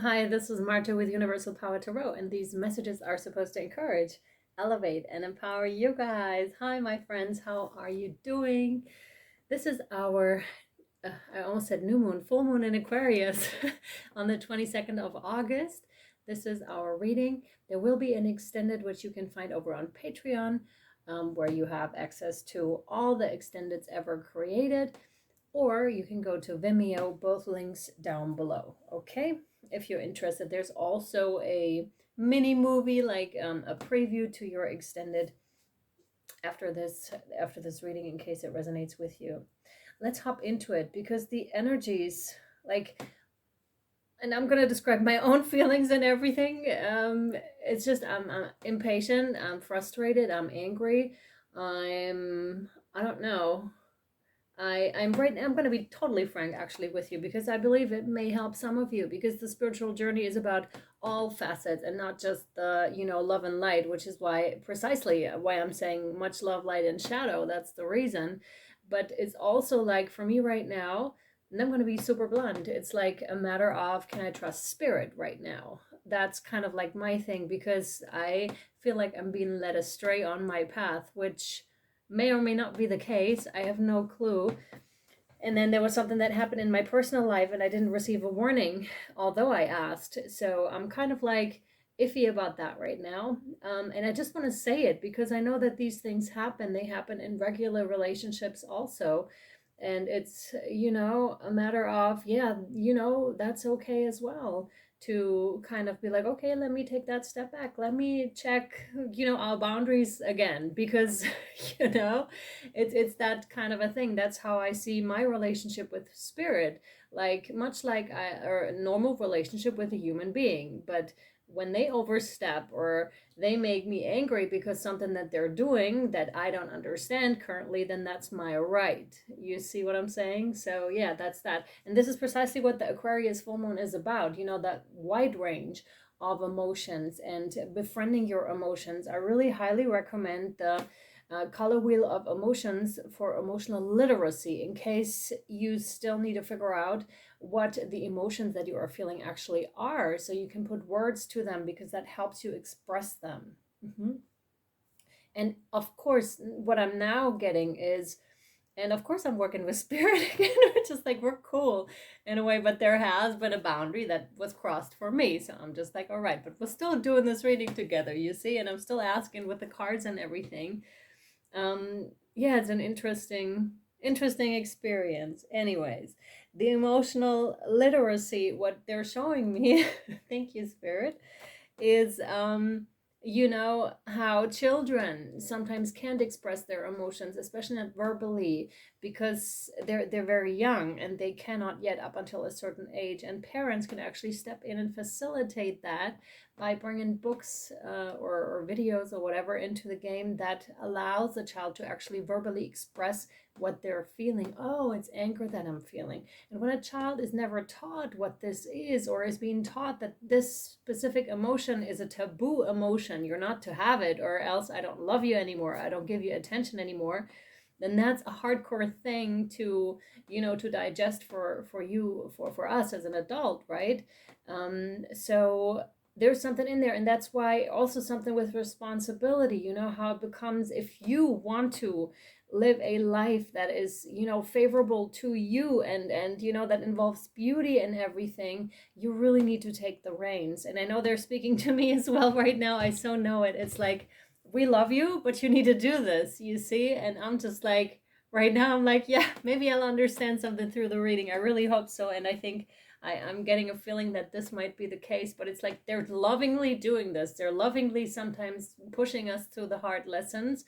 Hi, this is Marta with Universal Power Tarot, and these messages are supposed to encourage, elevate, and empower you guys. Hi, my friends, how are you doing? This is our, I almost said new moon, full moon in Aquarius on the 22nd of August. This is our reading. There will be an extended, which you can find over on Patreon, where you have access to all the extendeds ever created, or you can go to Vimeo, both links down below. Okay, if you're interested, there's also a mini movie, like a preview to your extended after this reading, in case it resonates with you. Let's hop into it, because the energies, like, and I'm gonna describe my own feelings and everything. It's just I'm impatient, I'm frustrated, I'm angry, I don't know. I'm going to be totally frank actually with you, because I believe it may help some of you, because the spiritual journey is about all facets and not just the, love and light, which is precisely why I'm saying much love, light, and shadow. That's the reason. But it's also like, for me right now, and I'm going to be super blunt, it's like a matter of, can I trust spirit right now? That's kind of like my thing, because I feel like I'm being led astray on my path, which may or may not be the case. I have no clue. And then there was something that happened in my personal life, and I didn't receive a warning, although I asked. So I'm kind of like iffy about that right now. And I just want to say it, because I know that these things happen. They happen in regular relationships also. And it's, a matter of, yeah, that's okay as well, to kind of be like, okay, let me take that step back. Let me check, our boundaries again, because, you know, it's that kind of a thing. That's how I see my relationship with spirit, like much like a normal relationship with a human being. But when they overstep, or they make me angry because something that they're doing that I don't understand currently, then that's my right. You see what I'm saying? So yeah, that's that. And this is precisely what the Aquarius full moon is about, that wide range of emotions and befriending your emotions. I really highly recommend the color wheel of emotions for emotional literacy, in case you still need to figure out what the emotions that you are feeling actually are, so you can put words to them, because that helps you express them. And of course, what I'm now getting is, and of course I'm working with spirit again, which is like, we're cool in a way, but there has been a boundary that was crossed for me. So I'm just like, all right, but we're still doing this reading together, you see, and I'm still asking with the cards and everything. Yeah, it's an interesting experience. Anyways, the emotional literacy, what they're showing me, thank you, spirit, is how children sometimes can't express their emotions, especially not verbally, because they're very young and they cannot yet up until a certain age, and parents can actually step in and facilitate that by bringing books or videos or whatever into the game that allows the child to actually verbally express what they're feeling. Oh, it's anger that I'm feeling. And when a child is never taught what this is, or is being taught that this specific emotion is a taboo emotion, you're not to have it, or else I don't love you anymore, I don't give you attention anymore, then that's a hardcore thing to, to digest for us as an adult, right? So there's something in there, and that's why also something with responsibility, how it becomes, if you want to live a life that is, favorable to you, and that involves beauty and everything, you really need to take the reins. And I know they're speaking to me as well right now. I so know it. It's like, we love you, but you need to do this, you see. And I'm just like, right now I'm like, yeah, maybe I'll understand something through the reading. I really hope so. And I think I'm getting a feeling that this might be the case, but it's like they're lovingly doing this. They're lovingly sometimes pushing us through the hard lessons.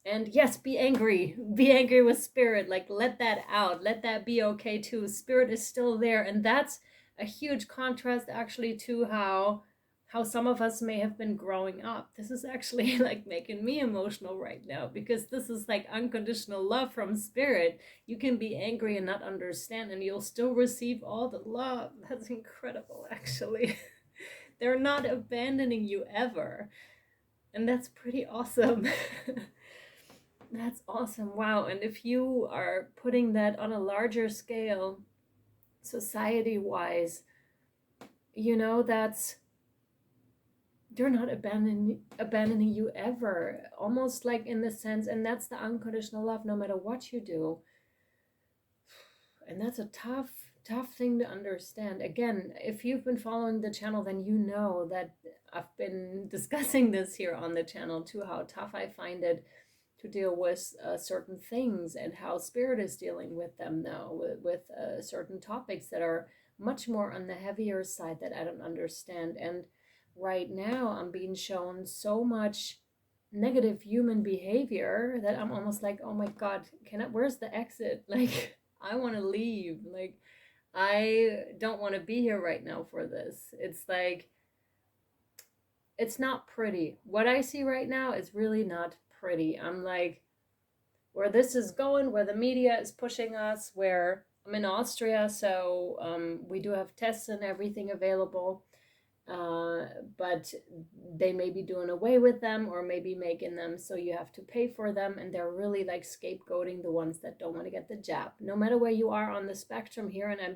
And yes, be angry with spirit, like, let that out, let that be okay too. Spirit is still there, and that's a huge contrast actually to how some of us may have been growing up. This is actually like making me emotional right now, because this is like unconditional love from spirit. You can be angry and not understand, and you'll still receive all the love. That's incredible, actually. They're not abandoning you ever, and that's pretty awesome. That's awesome. Wow. And if you are putting that on a larger scale, society wise, that's, they're not abandoning you ever, almost like in the sense, and that's the unconditional love no matter what you do. And that's a tough thing to understand. Again, if you've been following the channel, then you know that I've been discussing this here on the channel too, how tough I find it to deal with certain things, and how spirit is dealing with them now, with certain topics that are much more on the heavier side that I don't understand. And right now I'm being shown so much negative human behavior that I'm almost like, oh my God, where's the exit? Like, I want to leave. Like, I don't want to be here right now for this. It's like, it's not pretty. What I see right now is really not pretty. I'm like, where this is going, where the media is pushing us, where I'm in Austria, so we do have tests and everything available. But they may be doing away with them, or maybe making them so you have to pay for them, and they're really like scapegoating the ones that don't want to get the jab, no matter where you are on the spectrum here. And I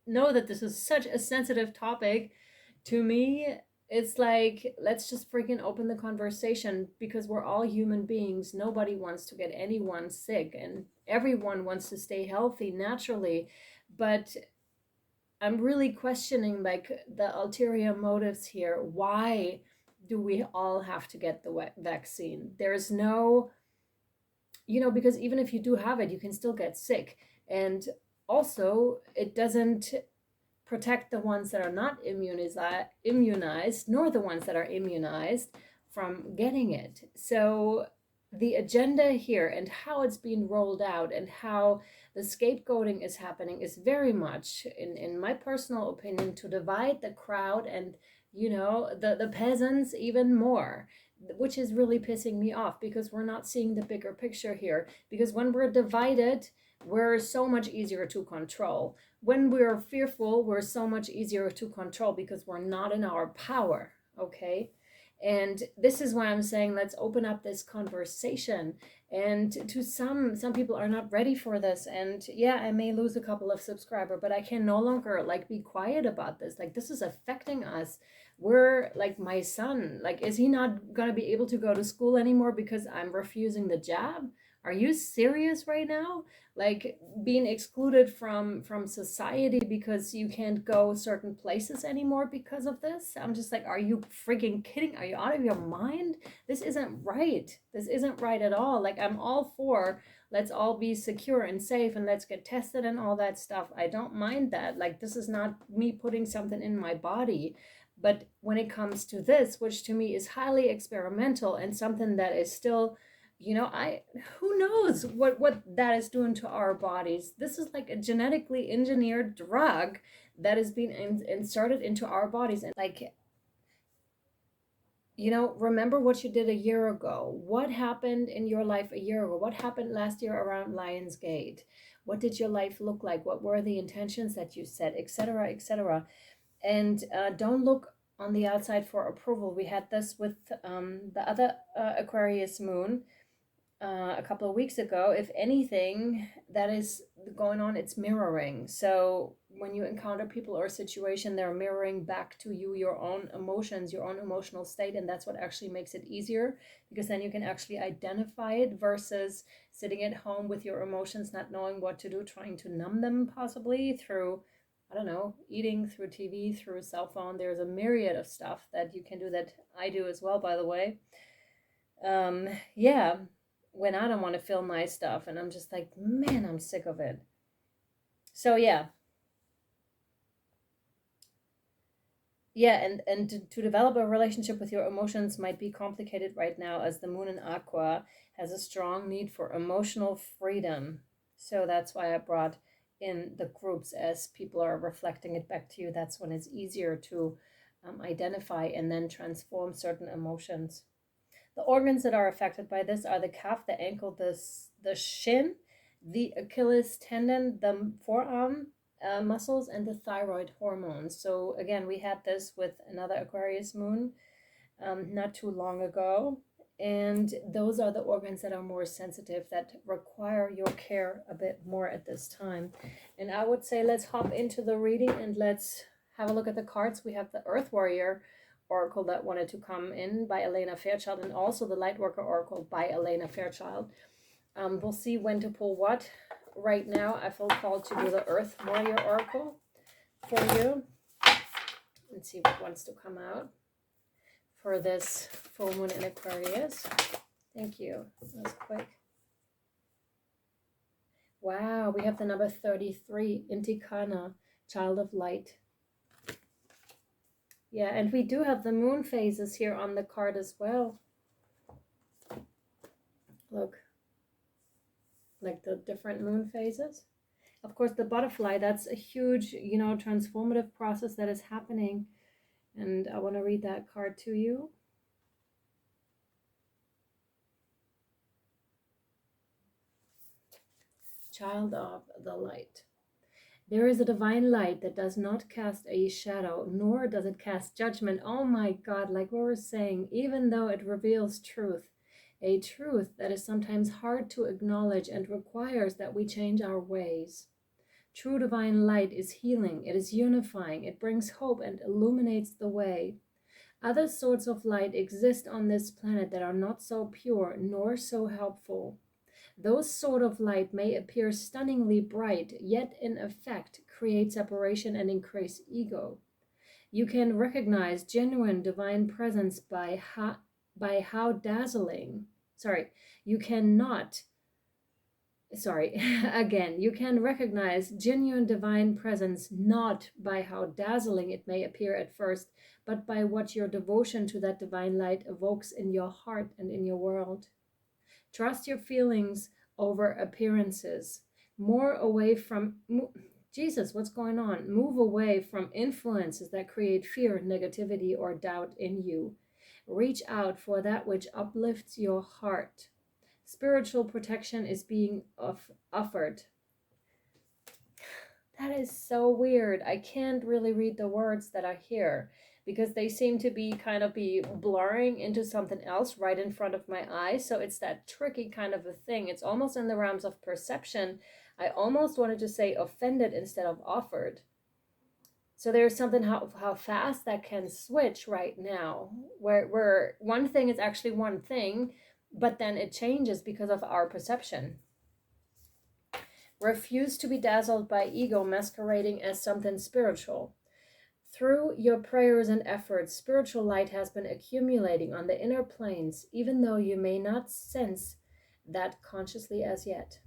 know that this is such a sensitive topic. To me, it's like, let's just freaking open the conversation, because we're all human beings. Nobody wants to get anyone sick, and everyone wants to stay healthy naturally. But I'm really questioning like the ulterior motives here. Why do we all have to get the vaccine? There's no, because even if you do have it, you can still get sick. And also, it doesn't protect the ones that are not immunized, nor the ones that are immunized from getting it. So the agenda here and how it's being rolled out and how the scapegoating is happening is very much, in my personal opinion, to divide the crowd and, the peasants even more, which is really pissing me off, because we're not seeing the bigger picture here. Because when we're divided, we're so much easier to control. When we're fearful, we're so much easier to control, because we're not in our power, okay? And this is why I'm saying, let's open up this conversation. And to some people are not ready for this. And yeah, I may lose a couple of subscribers, but I can no longer like be quiet about this. Like, this is affecting us. We're like, my son, like, is he not gonna be able to go to school anymore because I'm refusing the jab? Are you serious right now? Like, being excluded from society because you can't go certain places anymore because of this? I'm just like, are you freaking kidding? Are you out of your mind? This isn't right. This isn't right at all. Like, I'm all for, let's all be secure and safe, and let's get tested and all that stuff. I don't mind that. Like, this is not me putting something in my body. But when it comes to this, which to me is highly experimental and something that is still, who knows what that is doing to our bodies. This is like a genetically engineered drug that is being inserted into our bodies. And like, remember what you did a year ago. What happened in your life a year ago? What happened last year around Lionsgate? What did your life look like? What were the intentions that you set, etc., etc.? And don't look on the outside for approval. We had this with the other Aquarius moon a couple of weeks ago. If anything that is going on, it's mirroring. So when you encounter people or a situation, they're mirroring back to you your own emotions, your own emotional state, and that's what actually makes it easier, because then you can actually identify it, versus sitting at home with your emotions, not knowing what to do, trying to numb them possibly through, I don't know, eating, through TV, through a cell phone. There's a myriad of stuff that you can do, that I do as well, by the way. Yeah, when I don't want to film my stuff, and I'm just like, man, I'm sick of it. So yeah, and to develop a relationship with your emotions might be complicated right now, as the moon in Aqua has a strong need for emotional freedom. So that's why I brought in the groups, as people are reflecting it back to you. That's when it's easier to identify and then transform certain emotions. The organs that are affected by this are the calf, the ankle, the shin, the Achilles tendon, the forearm muscles, and the thyroid hormones. So again, we had this with another Aquarius moon not too long ago. And those are the organs that are more sensitive, that require your care a bit more at this time. And I would say, let's hop into the reading and let's have a look at the cards. We have the Earth Warrior Oracle that wanted to come in by Elena Fairchild, and also the Lightworker Oracle by Elena Fairchild. We'll see when to pull what. Right now, I feel called to do the Earth Warrior Oracle for you. Let's see what wants to come out for this full moon in Aquarius. Thank you. That was quick. Wow, we have the number 33, Intikana, Child of Light. Yeah, and we do have the moon phases here on the card as well. Look, like the different moon phases. Of course, the butterfly, that's a huge, transformative process that is happening. And I want to read that card to you. Child of the light. There is a divine light that does not cast a shadow, nor does it cast judgment. Oh my God, like what we're saying, even though it reveals truth, a truth that is sometimes hard to acknowledge and requires that we change our ways. True divine light is healing, it is unifying, it brings hope and illuminates the way. Other sorts of light exist on this planet that are not so pure nor so helpful. Those sort of light may appear stunningly bright, yet in effect create separation and increase ego. You can recognize genuine divine presence by how dazzling. You can recognize genuine divine presence not by how dazzling it may appear at first, but by what your devotion to that divine light evokes in your heart and in your world. Trust your feelings over appearances. Move away from influences that create fear, negativity, or doubt in you. Reach out for that which uplifts your heart. Spiritual protection is being offered. That is so weird. I can't really read the words that are here, because they seem to be blurring into something else right in front of my eyes. So it's that tricky kind of a thing. It's almost in the realms of perception. I almost wanted to say offended instead of offered. So there's something how fast that can switch right now, where one thing is actually one thing, but then it changes because of our perception. Refuse to be dazzled by ego masquerading as something spiritual. Through your prayers and efforts, spiritual light has been accumulating on the inner planes, even though you may not sense that consciously as yet.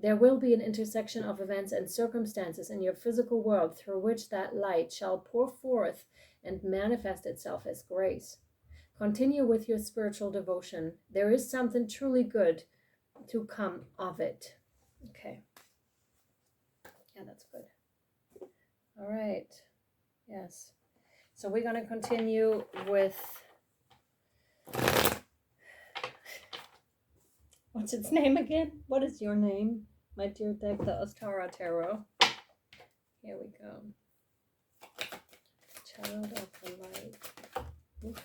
There will be an intersection of events and circumstances in your physical world through which that light shall pour forth and manifest itself as grace. Continue with your spiritual devotion. There is something truly good to come of it. Okay. Yeah, that's good. All right. Yes. So we're going to continue with, what's its name again? What is your name, my dear deck, the Ostara Tarot? Here we go. Child of the light. Oof.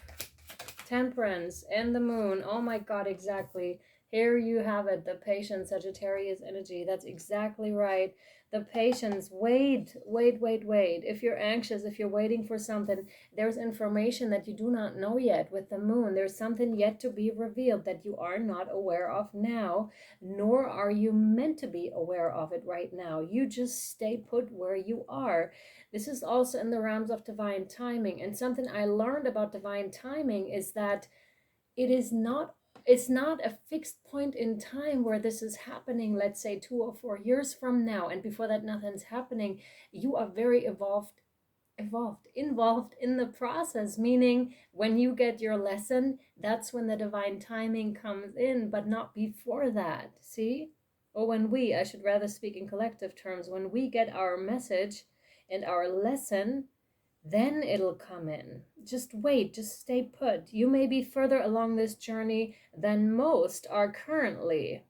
Temperance and the moon. Oh my God, exactly. Here you have it, the patience, Sagittarius energy. That's exactly right. The patience, wait. If you're anxious, if you're waiting for something, there's information that you do not know yet with the moon. There's something yet to be revealed that you are not aware of now, nor are you meant to be aware of it right now. You just stay put where you are. This is also in the realms of divine timing. And something I learned about divine timing is that it's not a fixed point in time where this is happening, let's say 2 or 4 years from now, and before that nothing's happening. You are very involved in the process, meaning when you get your lesson, that's when the divine timing comes in, but not before that. See? Or I should rather speak in collective terms, when we get our message and our lesson, then it'll come in. Just wait, just stay put. You may be further along this journey than most are currently,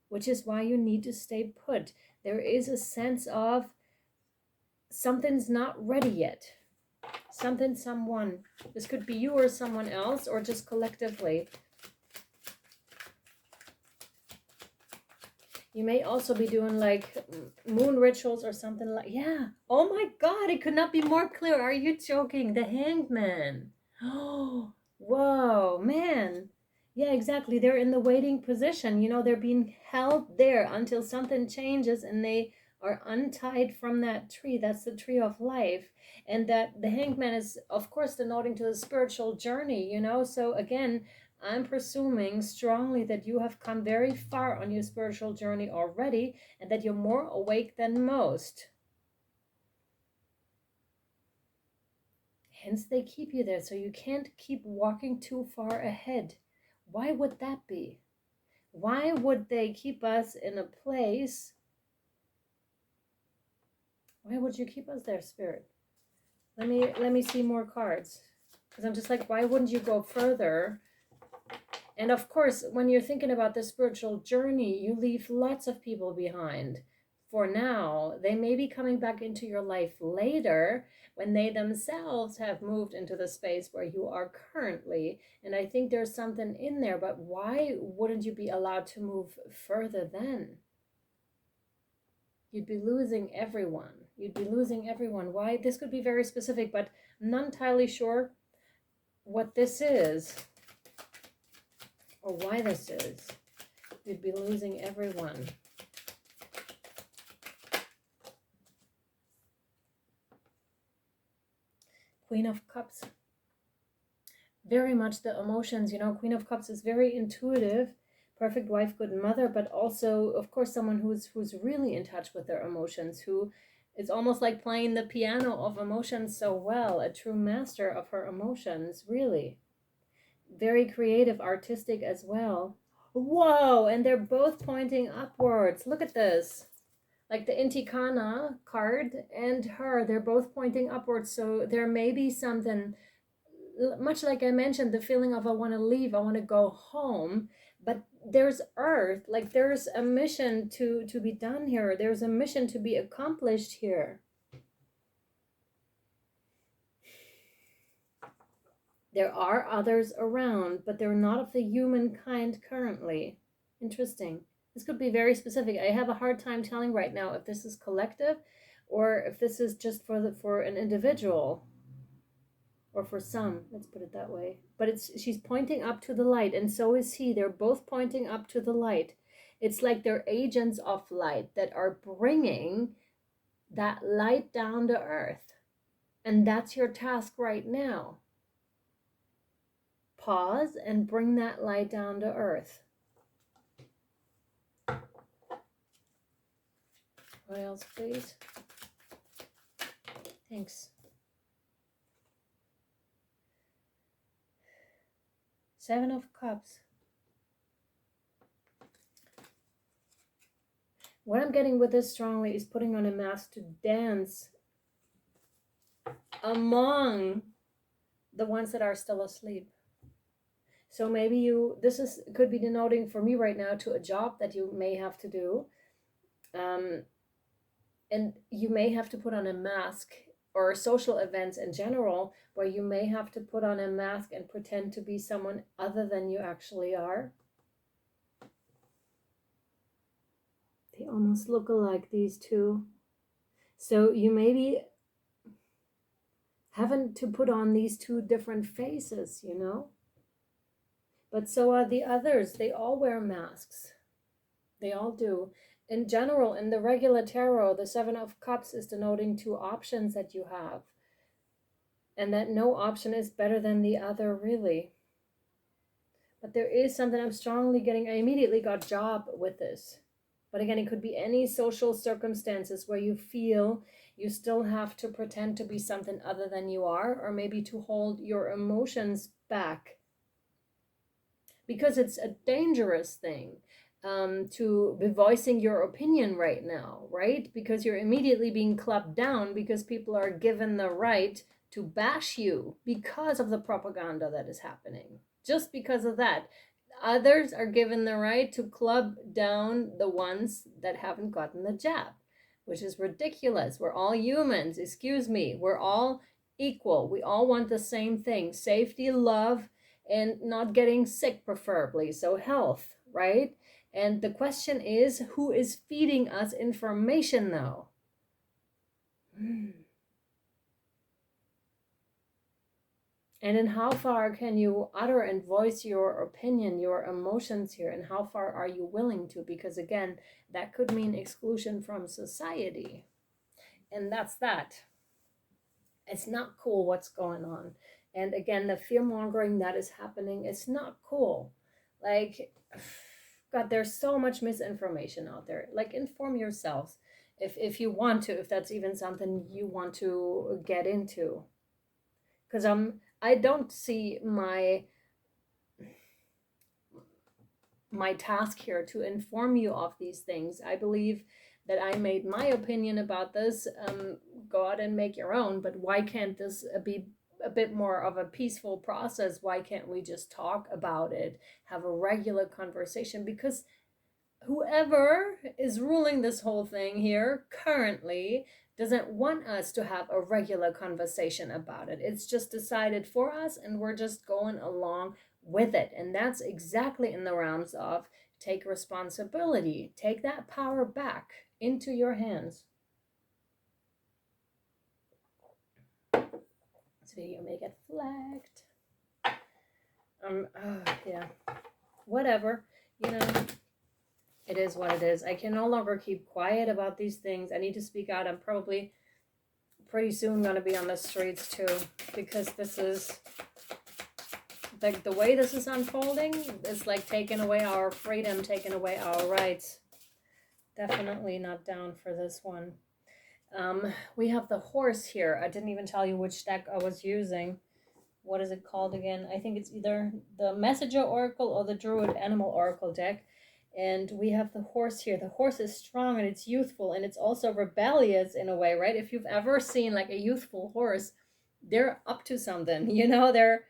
which is why you need to stay put. There is a sense of something's not ready yet. Someone. This could be you or someone else, or just collectively. You may also be doing like moon rituals or something like, yeah. Oh my God, it could not be more clear. Are you joking? The Hanged Man. Oh, whoa, man. Yeah, exactly. They're in the waiting position. You know, they're being held there until something changes and they are untied from that tree. That's the tree of life. And that the Hanged Man is, of course, denoting to the spiritual journey, you know. So again, I'm presuming strongly that you have come very far on your spiritual journey already and that you're more awake than most. Hence, they keep you there, so you can't keep walking too far ahead. Why would that be? Why would they keep us in a place? Why would you keep us there, Spirit? Let me see more cards. Because I'm just like, why wouldn't you go further? And of course, when you're thinking about the spiritual journey, you leave lots of people behind. For now, they may be coming back into your life later when they themselves have moved into the space where you are currently. And I think there's something in there, but why wouldn't you be allowed to move further then? You'd be losing everyone. You'd be losing everyone. Why? This could be very specific, but I'm not entirely sure what this is or why this is. You'd be losing everyone. Queen of Cups. Very much the emotions, you know, Queen of Cups is very intuitive, perfect wife, good mother, but also, of course, someone who's really in touch with their emotions, who is almost like playing the piano of emotions so well, a true master of her emotions, really. Very creative, artistic as well. Whoa, and they're both pointing upwards. Look at this. Like the Intikana card and her, they're both pointing upwards. So there may be something, much like I mentioned, the feeling of I want to leave, I want to go home. But there's earth, like there's a mission to be done here. There's a mission to be accomplished here. There are others around, but they're not of the humankind currently. Interesting. This could be very specific. I have a hard time telling right now if this is collective or if this is just for an individual or for some. Let's put it that way. But she's pointing up to the light, and so is he. They're both pointing up to the light. It's like they're agents of light that are bringing that light down to earth. And that's your task right now. Pause and bring that light down to earth. What else, please? Thanks. Seven of Cups. What I'm getting with this strongly is putting on a mask to dance among the ones that are still asleep. So maybe this could be denoting for me right now to a job that you may have to do. And you may have to put on a mask, or social events in general, where you may have to put on a mask and pretend to be someone other than you actually are. They almost look alike, these two. So you may be having to put on these two different faces, you know? But so are the others. They all wear masks. They all do. In general, in the regular tarot, the Seven of Cups is denoting two options that you have. And that no option is better than the other, really. But there is something I'm strongly getting. I immediately got job with this. But again, it could be any social circumstances where you feel you still have to pretend to be something other than you are, or maybe to hold your emotions back. Because it's a dangerous thing. To be voicing your opinion right now, right? Because you're immediately being clapped down because people are given the right to bash you because of the propaganda that is happening. Just because of that. Others are given the right to club down the ones that haven't gotten the jab, which is ridiculous. We're all humans, excuse me. We're all equal. We all want the same thing: safety, love, and not getting sick, preferably. So health, right? And the question is, who is feeding us information now? And in how far can you utter and voice your opinion, your emotions here, and how far are you willing to? Because again, that could mean exclusion from society. And that's that. It's not cool what's going on. And again, the fear mongering that is happening, it's not cool. Like, God, there's so much misinformation out there. Like, inform yourselves if you want to, if that's even something you want to get into. Because I don't see my task here to inform you of these things. I believe that I made my opinion about this. Go out and make your own. But why can't this be a bit more of a peaceful process? Why can't we just talk about it, have a regular conversation? Because whoever is ruling this whole thing here currently doesn't want us to have a regular conversation about it. It's just decided for us, and we're just going along with it. And that's exactly in the realms of take responsibility, take that power back into your hands. This video may get flagged. Yeah, whatever, you know. It is what it is. I can no longer keep quiet about these things. I need to speak out. I'm probably pretty soon going to be on the streets too, because this is like the way this is unfolding is like taking away our freedom, taking away our rights. Definitely not down for this one. We have the horse here. I didn't even tell you which deck I was using. What is it called again? I think it's either the Messenger Oracle or the Druid Animal Oracle deck. And we have the horse here. The horse is strong and it's youthful and it's also rebellious in a way, right? If you've ever seen like a youthful horse, they're up to something, you know, they're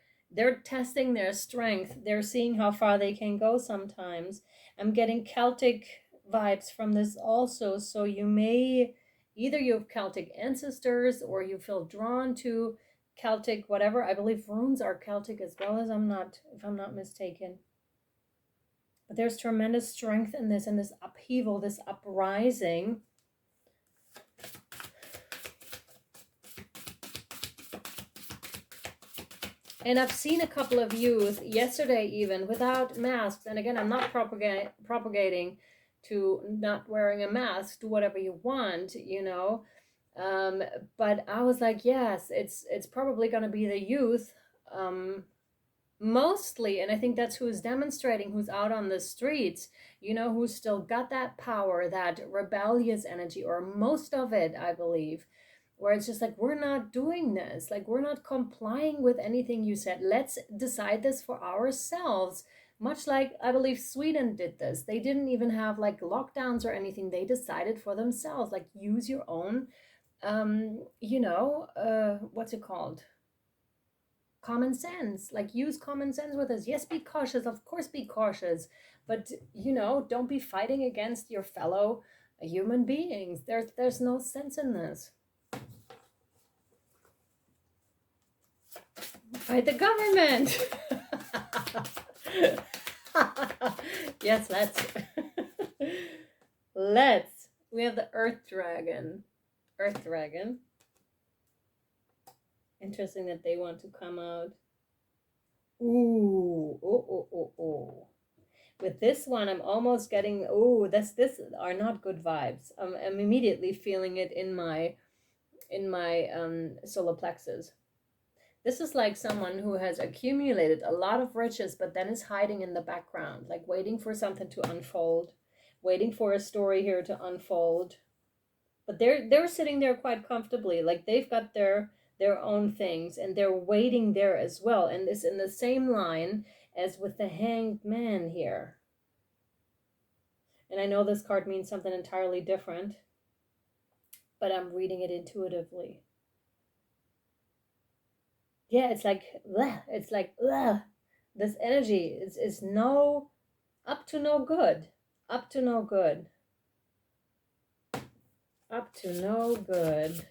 testing their strength. They're seeing how far they can go sometimes. I'm getting Celtic vibes from this also. So you may, either you have Celtic ancestors or you feel drawn to Celtic, whatever. I believe runes are Celtic as well, as if I'm not mistaken. But there's tremendous strength in this upheaval, this uprising. And I've seen a couple of youth yesterday even without masks. And again, I'm not propagating to not wearing a mask. Do whatever you want, you know. But I was like, yes, it's probably going to be the youth. Mostly, and I think that's who's demonstrating, who's out on the streets, you know, who's still got that power, that rebellious energy, or most of it, I believe, where it's just like, we're not doing this, like we're not complying with anything you said, let's decide this for ourselves. Much like I believe Sweden did this. They didn't even have like lockdowns or anything. They decided for themselves, like use your own you know, what's it called, common sense. Like use common sense with us. Yes, be cautious, of course, be cautious, but you know, don't be fighting against your fellow human beings. There's no sense in this. Fight the government. Yes, let's we have the earth dragon. Interesting that they want to come out. Ooh, oh. With this one, I'm almost getting, this are not good vibes. I'm immediately feeling it in my solar plexus. This is like someone who has accumulated a lot of riches, but then is hiding in the background, like waiting for something to unfold, waiting for a story here to unfold. But they're sitting there quite comfortably, like they've got their own things, and they're waiting there as well. And it's in the same line as with the Hanged Man here. And I know this card means something entirely different, but I'm reading it intuitively. Yeah, it's like, this energy is no, up to no good. Up to no good. Up to no good.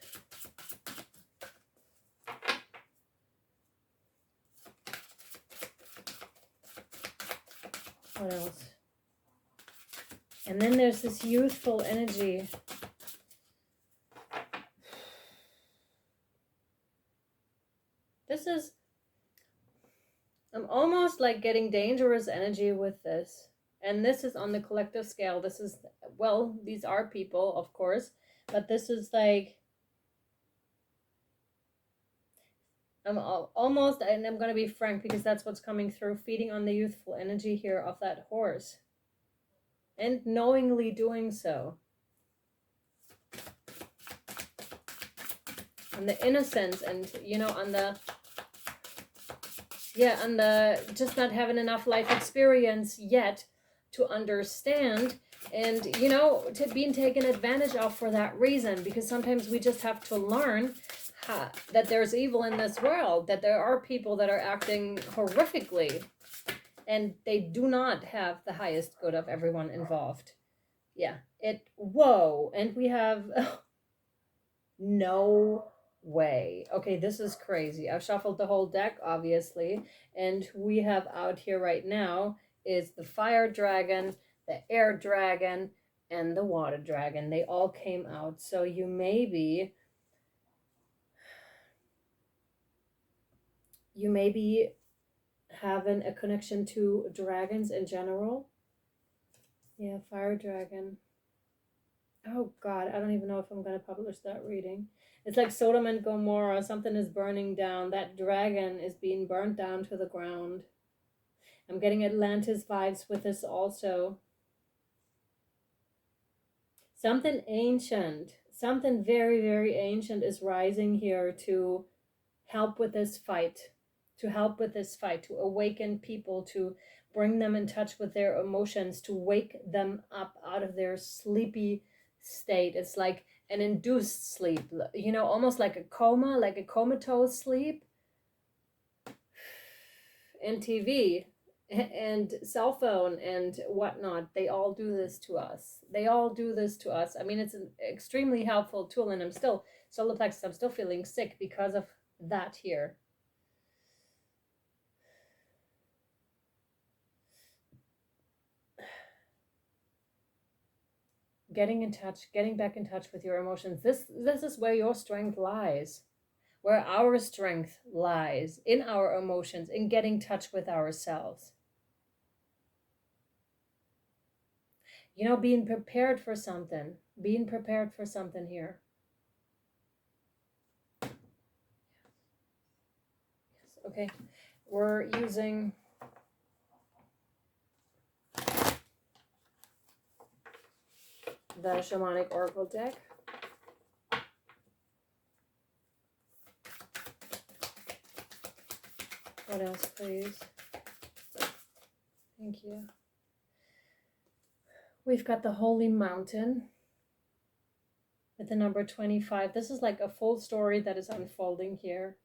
What else? And then there's this youthful energy. This is, I'm almost like getting dangerous energy with this. And this is on the collective scale. This is, well, these are people, of course, but this is like, I'm almost, and I'm going to be frank because that's what's coming through, feeding on the youthful energy here of that horse. And knowingly doing so. And the innocence and, you know, on the, yeah, and the just not having enough life experience yet to understand and, you know, to being taken advantage of for that reason, because sometimes we just have to learn that there's evil in this world, that there are people that are acting horrifically and they do not have the highest good of everyone involved. Yeah, whoa, and we have no way. Okay, this is crazy. I've shuffled the whole deck, obviously, and we have out here right now is the fire dragon, the air dragon, and the water dragon. They all came out. So you may be having a connection to dragons in general. Yeah, fire dragon. Oh God, I don't even know if I'm going to publish that reading. It's like Sodom and Gomorrah. Something is burning down. That dragon is being burnt down to the ground. I'm getting Atlantis vibes with this also. Something ancient, something very, very ancient is rising here to help with this fight. To help with this fight, to awaken people, to bring them in touch with their emotions, to wake them up out of their sleepy state. It's like an induced sleep, you know, almost like a coma, like a comatose sleep. And TV and cell phone and whatnot, they all do this to us. They all do this to us. I mean, it's an extremely helpful tool, and I'm still, solar plexus, I'm still feeling sick because of that here. Getting in touch, getting back in touch with your emotions. This is where your strength lies, where our strength lies, in our emotions, in getting in touch with ourselves. You know, being prepared for something here. Yes. Okay, we're using the Shamanic Oracle deck. What else, please? Thank you. We've got the Holy Mountain with the number 25. This is like a full story that is unfolding here.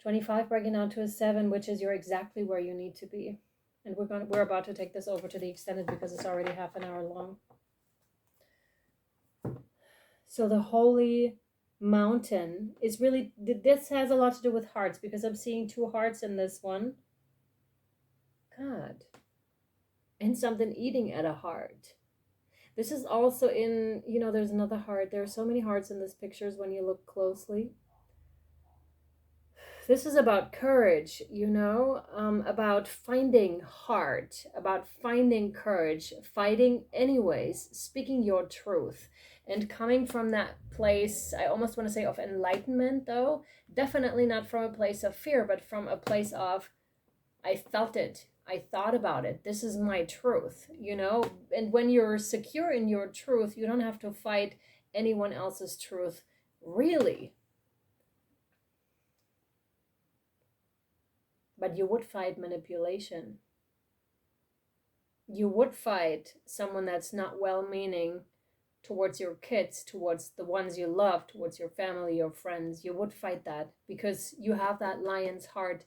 25 breaking down to a 7, which is you're exactly where you need to be. And we're about to take this over to the extended because it's already half an hour long. So the Holy Mountain is really, this has a lot to do with hearts, because I'm seeing 2 hearts in this one. God. And something eating at a heart. This is also in, you know, there's another heart. There are so many hearts in these pictures when you look closely. This is about courage, you know, about finding heart, about finding courage, fighting anyways, speaking your truth, and coming from that place, I almost want to say of enlightenment, though, definitely not from a place of fear, but from a place of, I felt it, I thought about it, this is my truth, you know, and when you're secure in your truth, you don't have to fight anyone else's truth, really. But you would fight manipulation. You would fight someone that's not well-meaning towards your kids, towards the ones you love, towards your family, your friends. You would fight that because you have that lion's heart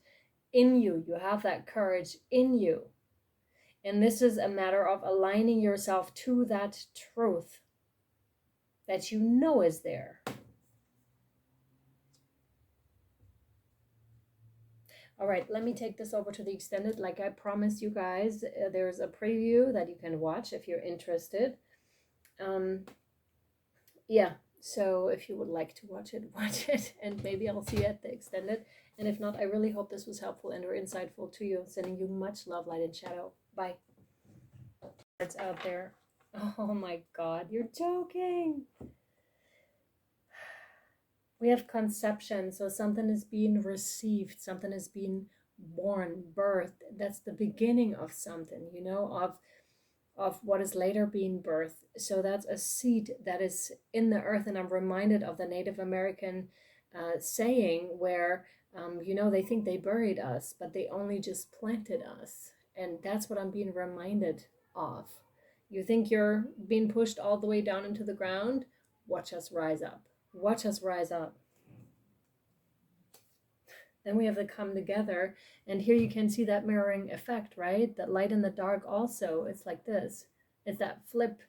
in you. You have that courage in you. And this is a matter of aligning yourself to that truth that you know is there. All right, let me take this over to the extended. Like I promised you guys, there's a preview that you can watch if you're interested. Yeah, so if you would like to watch it, and maybe I'll see you at the extended. And if not, I really hope this was helpful and or insightful to you. Sending you much love, light, and shadow. Bye. It's out there. Oh my God, you're joking. We have conception, so something is being received, something is being born, birthed. That's the beginning of something, you know, of what is later being birthed. So that's a seed that is in the earth. And I'm reminded of the Native American saying where, you know, they think they buried us, but they only just planted us. And that's what I'm being reminded of. You think you're being pushed all the way down into the ground? Watch us rise up. Watch us rise up. Then we have to come together. And here you can see that mirroring effect, right? That light and the dark also. It's like this. It's that flip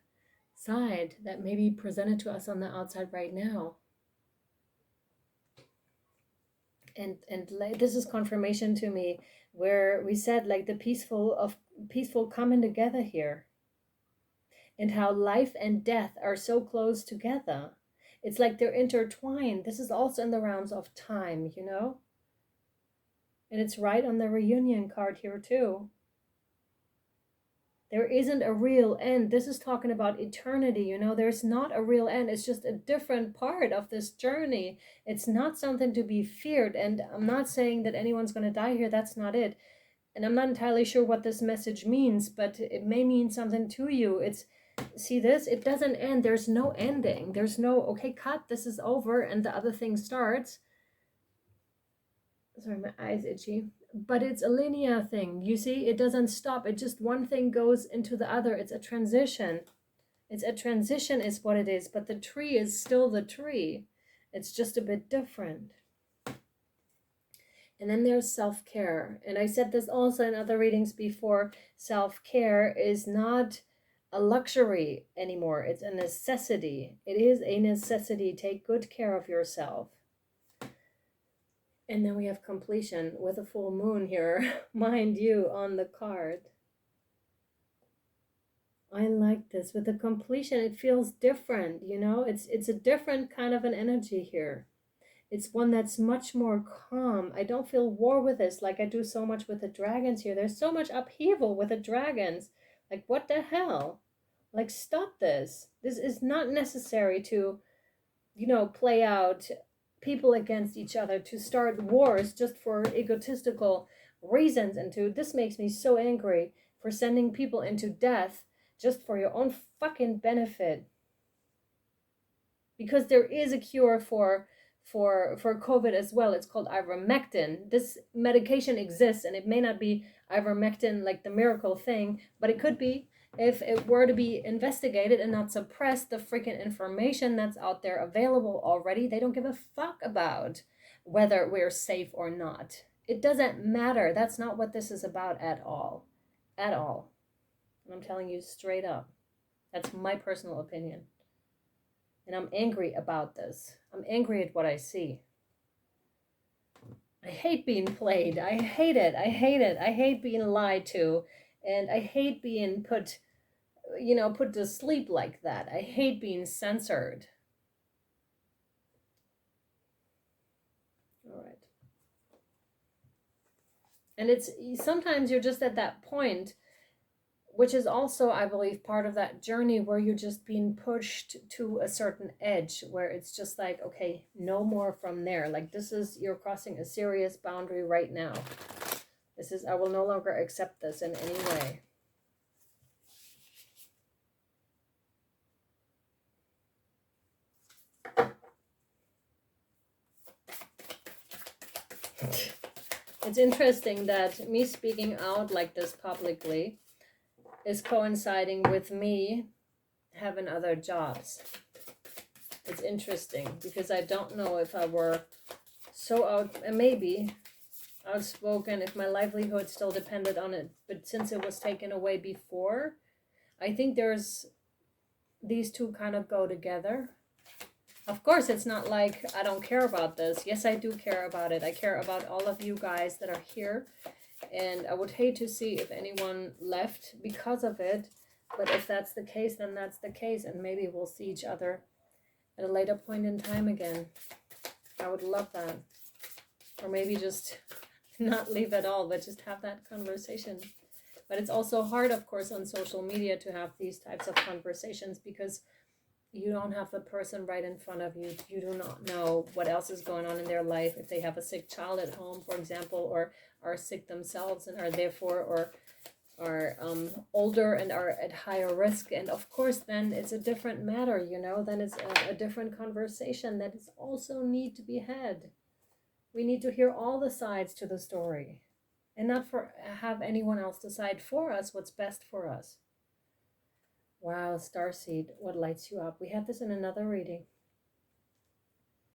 side that may be presented to us on the outside right now. And this is confirmation to me where we said like the peaceful coming together here. And how life and death are so close together. It's like they're intertwined. This is also in the realms of time, you know? And it's right on the reunion card here too. There isn't a real end. This is talking about eternity, you know. There's not a real end. It's just a different part of this journey. It's not something to be feared. And I'm not saying that anyone's going to die here. That's not it. And I'm not entirely sure what this message means, but it may mean something to you. It's, see this? It doesn't end. There's no ending. There's no, okay, cut, this is over, and the other thing starts. Sorry, my eye's itchy. But it's a linear thing. You see, it doesn't stop. It just one thing goes into the other. It's a transition. It's a transition is what it is. But the tree is still the tree. It's just a bit different. And then there's self-care. And I said this also in other readings before. Self-care is not a luxury anymore. It's a necessity. It is a necessity. Take good care of yourself. And then we have completion with a full moon here, mind you, on the card. I like this. With the completion, it feels different, you know? It's a different kind of an energy here. It's one that's much more calm. I don't feel war with this like I do so much with the dragons here. There's so much upheaval with the dragons. Like, what the hell? Like, stop this. This is not necessary to, you know, play out people against each other, to start wars just for egotistical reasons. And to, this makes me so angry, for sending people into death just for your own fucking benefit. Because there is a cure for COVID as well. It's called ivermectin. This medication exists, and it may not be ivermectin like the miracle thing, but it could be if it were to be investigated and not suppress the freaking information that's out there available already. They don't give a fuck about whether we're safe or not. It doesn't matter. That's not what this is about at all. At all. And I'm telling you straight up. That's my personal opinion. And I'm angry about this. I'm angry at what I see. I hate being played. I hate it. I hate it. I hate being lied to. And I hate being put, you know, put to sleep like that. I hate being censored. All right. And it's, sometimes you're just at that point, which is also, I believe, part of that journey where you're just being pushed to a certain edge where it's just like, okay, no more from there. Like, this is, you're crossing a serious boundary right now. This is, I will no longer accept this in any way. It's interesting that me speaking out like this publicly is coinciding with me having other jobs. It's interesting because I don't know if I were so maybe outspoken, if my livelihood still depended on it, but since it was taken away before, I think there's, these two kind of go together. Of course, it's not like I don't care about this. Yes, I do care about it. I care about all of you guys that are here. And I would hate to see if anyone left because of it. But if that's the case, then that's the case. And maybe we'll see each other at a later point in time again. I would love that. Or maybe just not leave at all, but just have that conversation. But it's also hard, of course, on social media to have these types of conversations because you don't have the person right in front of you. You do not know what else is going on in their life. If they have a sick child at home, for example, or are sick themselves and are therefore or are older and are at higher risk. And of course, then it's a different matter, you know, then it's a different conversation that is also need to be had. We need to hear all the sides to the story and not for have anyone else decide for us what's best for us. Wow, starseed, what lights you up? We had this in another reading.